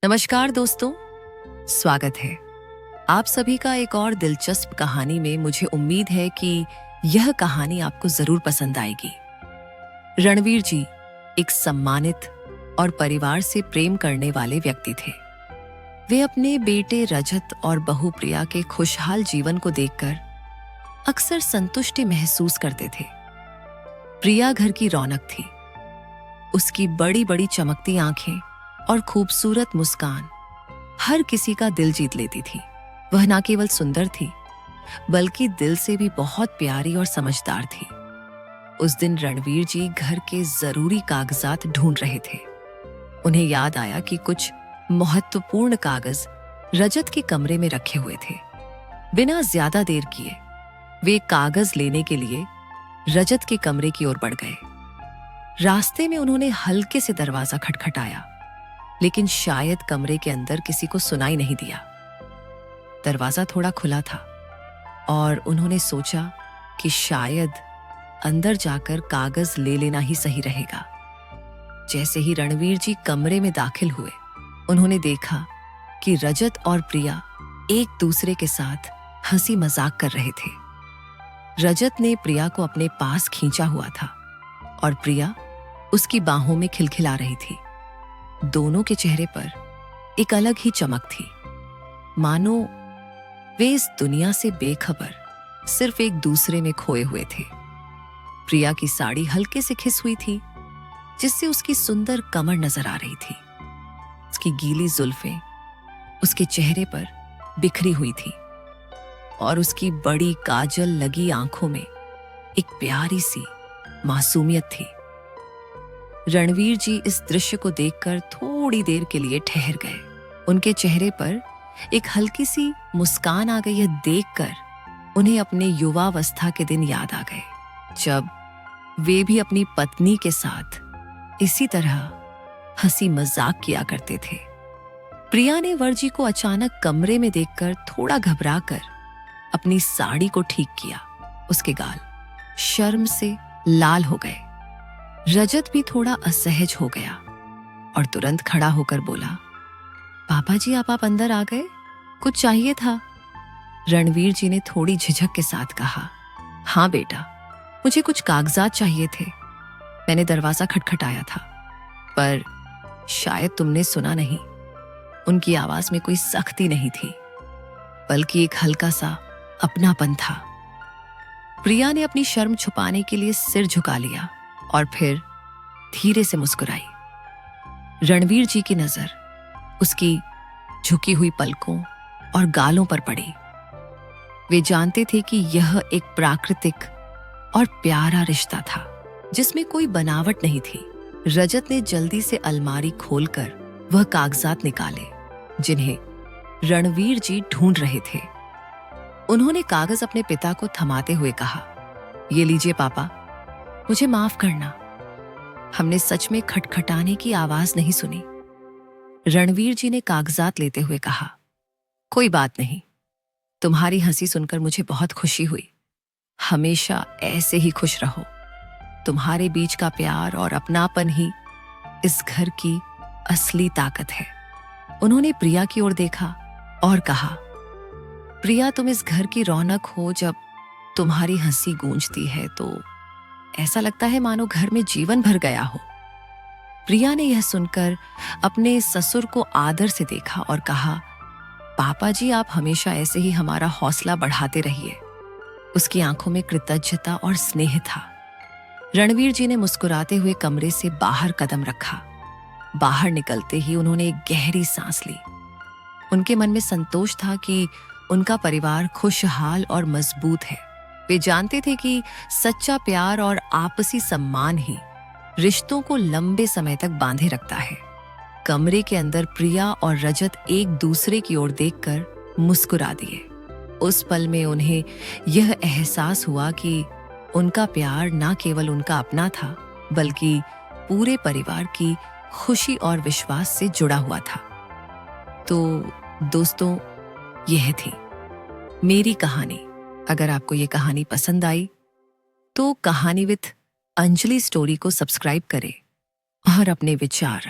नमस्कार दोस्तों, स्वागत है आप सभी का एक और दिलचस्प कहानी में। मुझे उम्मीद है कि यह कहानी आपको जरूर पसंद आएगी। रणवीर जी एक सम्मानित और परिवार से प्रेम करने वाले व्यक्ति थे। वे अपने बेटे रजत और बहू प्रिया के खुशहाल जीवन को देखकर अक्सर संतुष्टि महसूस करते थे। प्रिया घर की रौनक थी। उसकी बड़ी बड़ी चमकती आंखें और खूबसूरत मुस्कान हर किसी का दिल जीत लेती थी। वह न केवल सुंदर थी बल्कि दिल से भी बहुत प्यारी और समझदार थी। उस दिन रणवीर जी घर के जरूरी कागजात ढूंढ रहे थे। उन्हें याद आया कि कुछ महत्वपूर्ण कागज रजत के कमरे में रखे हुए थे। बिना ज्यादा देर किए वे कागज लेने के लिए रजत के कमरे की ओर बढ़ गए। रास्ते में उन्होंने हल्के से दरवाजा खटखटाया, लेकिन शायद कमरे के अंदर किसी को सुनाई नहीं दिया। दरवाजा थोड़ा खुला था और उन्होंने सोचा कि शायद अंदर जाकर कागज ले लेना ही सही रहेगा। जैसे ही रणवीर जी कमरे में दाखिल हुए, उन्होंने देखा कि रजत और प्रिया एक दूसरे के साथ हंसी मजाक कर रहे थे। रजत ने प्रिया को अपने पास खींचा हुआ था और प्रिया उसकी बाहों में खिलखिला रही थी। दोनों के चेहरे पर एक अलग ही चमक थी, मानो वे इस दुनिया से बेखबर सिर्फ एक दूसरे में खोए हुए थे। प्रिया की साड़ी हल्के से खिस हुई थी, जिससे उसकी सुंदर कमर नजर आ रही थी। उसकी गीली जुल्फें उसके चेहरे पर बिखरी हुई थी और उसकी बड़ी काजल लगी आंखों में एक प्यारी सी मासूमियत थी। रणवीर जी इस दृश्य को देखकर थोड़ी देर के लिए ठहर गए। उनके चेहरे पर एक हल्की सी मुस्कान आ गई। यह देखकर उन्हें अपने युवावस्था के दिन याद आ गए, जब वे भी अपनी पत्नी के साथ इसी तरह हंसी मजाक किया करते थे। प्रिया ने वर जी को अचानक कमरे में देखकर थोड़ा घबराकर अपनी साड़ी को ठीक किया। उसके गाल शर्म से लाल हो गए। रजत भी थोड़ा असहज हो गया और तुरंत खड़ा होकर बोला, पापा जी आप अंदर आ गए? कुछ चाहिए था? रणवीर जी ने थोड़ी झिझक के साथ कहा, हाँ बेटा, मुझे कुछ कागजात चाहिए थे। मैंने दरवाजा खटखटाया था, पर शायद तुमने सुना नहीं। उनकी आवाज में कोई सख्ती नहीं थी, बल्कि एक हल्का सा अपनापन था। प्रिया ने अपनी शर्म छुपाने के लिए सिर झुका लिया और फिर धीरे से मुस्कुराई। रणवीर जी की नजर उसकी झुकी हुई पलकों और गालों पर पड़ी। वे जानते थे कि यह एक प्राकृतिक और प्यारा रिश्ता था, जिसमें कोई बनावट नहीं थी। रजत ने जल्दी से अलमारी खोलकर वह कागजात निकाले जिन्हें रणवीर जी ढूंढ रहे थे। उन्होंने कागज अपने पिता को थमाते हुए कहा, ये लीजिए पापा, मुझे माफ करना, हमने सच में खटखटाने की आवाज नहीं सुनी। रणवीर जी ने कागजात लेते हुए कहा, कोई बात नहीं, तुम्हारी हंसी सुनकर मुझे बहुत खुशी हुई। हमेशा ऐसे ही खुश रहो। तुम्हारे बीच का प्यार और अपनापन ही इस घर की असली ताकत है। उन्होंने प्रिया की ओर देखा और कहा, प्रिया, तुम इस घर की रौनक हो। जब तुम्हारी हंसी गूंजती है तो ऐसा लगता है मानो घर में जीवन भर गया हो। प्रिया ने यह सुनकर अपने ससुर को आदर से देखा और कहा, पापा जी आप हमेशा ऐसे ही हमारा हौसला बढ़ाते रहिए। उसकी आंखों में कृतज्ञता और स्नेह था। रणवीर जी ने मुस्कुराते हुए कमरे से बाहर कदम रखा। बाहर निकलते ही उन्होंने एक गहरी सांस ली। उनके मन में संतोष था कि उनका परिवार खुशहाल और मजबूत है। वे जानते थे कि सच्चा प्यार और आपसी सम्मान ही रिश्तों को लंबे समय तक बांधे रखता है। कमरे के अंदर प्रिया और रजत एक दूसरे की ओर देखकर मुस्कुरा दिए। उस पल में उन्हें यह एहसास हुआ कि उनका प्यार न केवल उनका अपना था, बल्कि पूरे परिवार की खुशी और विश्वास से जुड़ा हुआ था। तो दोस्तों, यह थी मेरी कहानी। अगर आपको ये कहानी पसंद आई तो कहानी विद अंजलि स्टोरी को सब्सक्राइब करें और अपने विचार